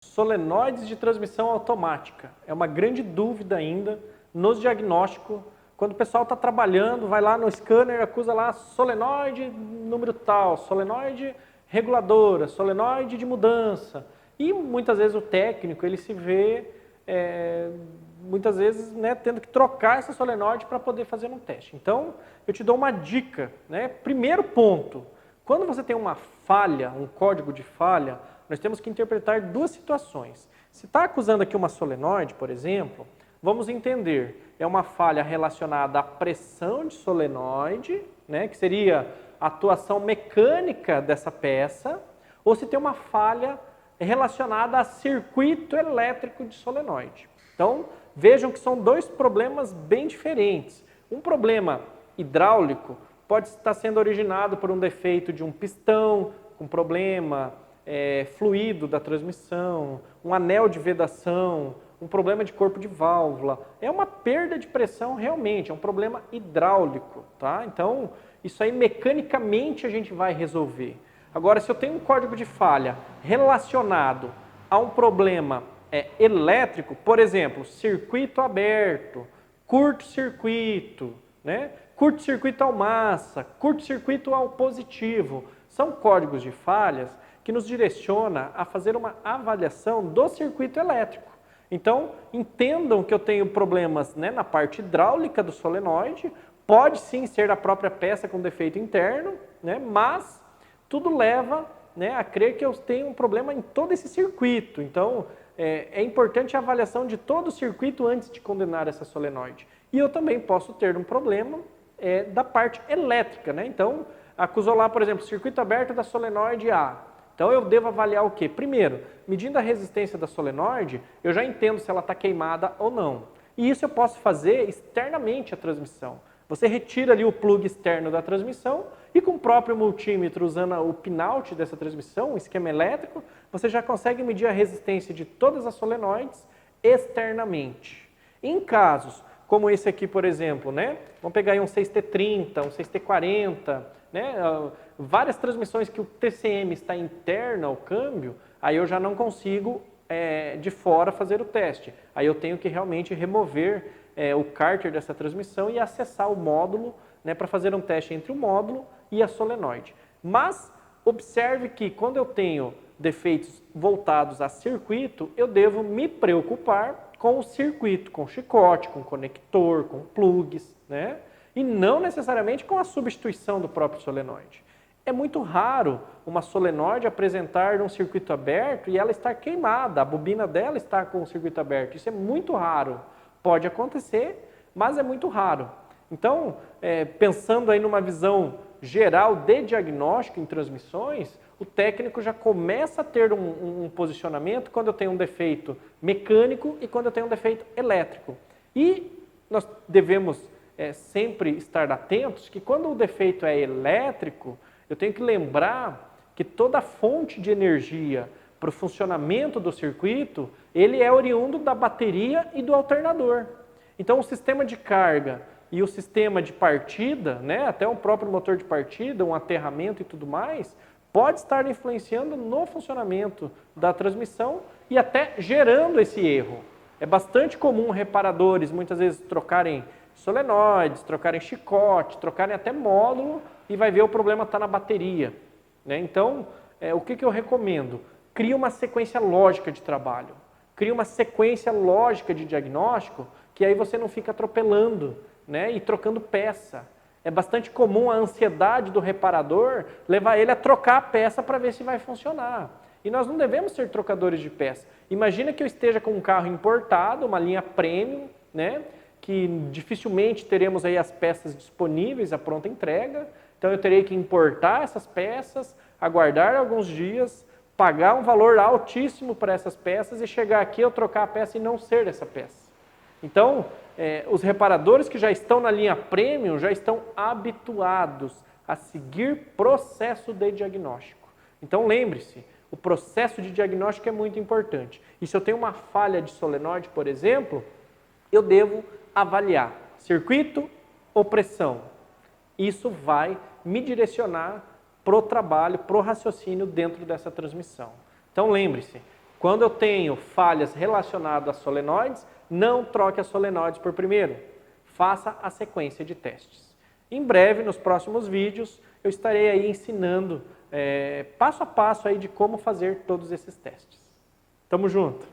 Solenoides de transmissão automática. É uma grande dúvida ainda nos diagnósticos. Quando o pessoal está trabalhando, vai lá no scanner, acusa lá solenoide número tal, solenoide reguladora, solenoide de mudança. E muitas vezes o técnico ele se vê, muitas vezes, né, tendo que trocar essa solenoide para poder fazer um teste. Então, eu te dou uma dica. Né? Primeiro ponto, quando você tem uma falha, um código de falha, nós temos que interpretar duas situações. Se está acusando aqui uma solenoide, por exemplo, vamos entender, é uma falha relacionada à pressão de solenoide, né, que seria a atuação mecânica dessa peça, ou se tem uma falha relacionada a circuito elétrico de solenoide. Então, vejam que são dois problemas bem diferentes. Um problema hidráulico pode estar sendo originado por um defeito de um pistão, um problema fluido da transmissão, um anel de vedação, um problema de corpo de válvula. É uma perda de pressão realmente, é um problema hidráulico, tá? Então, isso aí mecanicamente a gente vai resolver. Agora, se eu tenho um código de falha relacionado a um problema elétrico, por exemplo, circuito aberto, curto-circuito, né? Curto-circuito ao massa, curto-circuito ao positivo, são códigos de falhas que nos direciona a fazer uma avaliação do circuito elétrico. Então, entendam que eu tenho problemas, né, na parte hidráulica do solenoide, pode sim ser a própria peça com defeito interno, né, mas tudo leva, né, a crer que eu tenho um problema em todo esse circuito. Então, é importante a avaliação de todo o circuito antes de condenar essa solenoide. E eu também posso ter um problema da parte elétrica. Né? Então, acusou lá, por exemplo, circuito aberto da solenoide A. Então, eu devo avaliar o quê? Primeiro, medindo a resistência da solenoide, eu já entendo se ela está queimada ou não. E isso eu posso fazer externamente a transmissão. Você retira ali o plug externo da transmissão e com o próprio multímetro, usando o pinout dessa transmissão, um esquema elétrico, você já consegue medir a resistência de todas as solenoides externamente. Em casos como esse aqui, por exemplo, né? Vamos pegar aí um 6T30, um 6T40, né? Várias transmissões que o TCM está interno ao câmbio, aí eu já não consigo de fora fazer o teste. Aí eu tenho que realmente remover o cárter dessa transmissão e acessar o módulo, né, para fazer um teste entre o módulo e a solenoide. Mas observe que quando eu tenho defeitos voltados a circuito, eu devo me preocupar com o circuito, com chicote, com conector, com plugs, né? E não necessariamente com a substituição do próprio solenoide. É muito raro uma solenoide apresentar um circuito aberto e ela estar queimada, a bobina dela está com o circuito aberto. Isso é muito raro. Pode acontecer, mas é muito raro. Então, pensando aí numa visão geral de diagnóstico em transmissões, o técnico já começa a ter um posicionamento quando eu tenho um defeito mecânico e quando eu tenho um defeito elétrico. E nós devemos sempre estar atentos que quando o defeito é elétrico, eu tenho que lembrar que toda fonte de energia para o funcionamento do circuito, ele é oriundo da bateria e do alternador. Então, o sistema de carga e o sistema de partida, né, até o próprio motor de partida, um aterramento e tudo mais, pode estar influenciando no funcionamento da transmissão e até gerando esse erro. É bastante comum reparadores muitas vezes trocarem solenoides, trocarem chicote, trocarem até módulo e vai ver o problema está na bateria. Né? Então, o que eu recomendo? Cria uma sequência lógica de trabalho. Cria uma sequência lógica de diagnóstico que aí você não fica atropelando, né, e trocando peça. É bastante comum a ansiedade do reparador levar ele a trocar a peça para ver se vai funcionar. E nós não devemos ser trocadores de peça. Imagina que eu esteja com um carro importado, uma linha premium, né, que dificilmente teremos aí as peças disponíveis à pronta entrega. Então eu terei que importar essas peças, aguardar alguns dias, pagar um valor altíssimo para essas peças e chegar aqui eu trocar a peça e não ser dessa peça. Então, os reparadores que já estão na linha premium já estão habituados a seguir processo de diagnóstico. Então, lembre-se, o processo de diagnóstico é muito importante. E se eu tenho uma falha de solenoide, por exemplo, eu devo avaliar circuito ou pressão. Isso vai me direcionar para o trabalho, para o raciocínio dentro dessa transmissão. Então, lembre-se, Quando eu tenho falhas relacionadas a solenoides, não troque as solenoides por primeiro. Faça a sequência de testes. Em breve, nos próximos vídeos, eu estarei aí ensinando passo a passo aí de como fazer todos esses testes. Tamo junto!